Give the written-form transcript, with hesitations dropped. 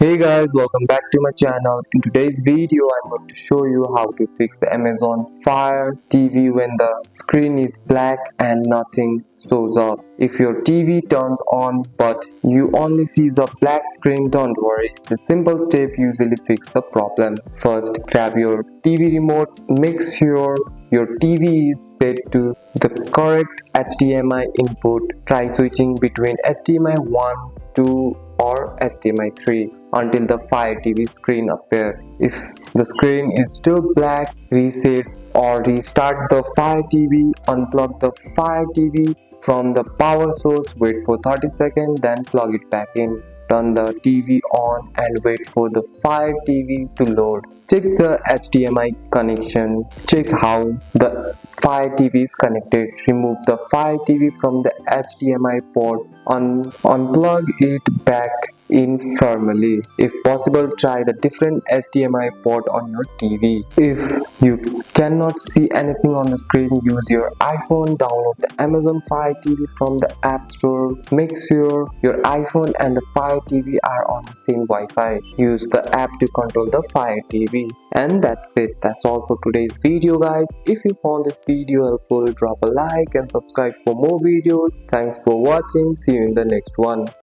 Hey guys, welcome back to my channel. In today's video, I'm going to show you how to fix the Amazon Fire TV when the screen is black and nothing shows up. If your TV turns on but you only see the black screen, don't worry. The simple step usually fix the problem. First, grab your TV remote. Make sure your TV is set to the correct HDMI input. Try switching between HDMI 1, 2 or HDMI 3 until the Fire TV screen appears. If the screen is still black, reset or restart the Fire TV. Unplug the Fire TV from the power source, wait for 30 seconds, then plug it back in. Turn the TV on and wait for the Fire TV to load. Check the HDMI connection. Check how the Fire TV is connected. Remove the Fire TV from the HDMI port. Unplug it back in firmly. If possible, try the different HDMI port on your TV. If you cannot see anything on the screen, use your iPhone. Download the Amazon Fire TV from the App Store. Make sure your iPhone and the Fire TV are on the same Wi-Fi. Use the app to control the Fire TV. And that's it. That's all for today's video, guys. If you found this video helpful, drop a like and subscribe for more videos. Thanks for watching. See you in the next one.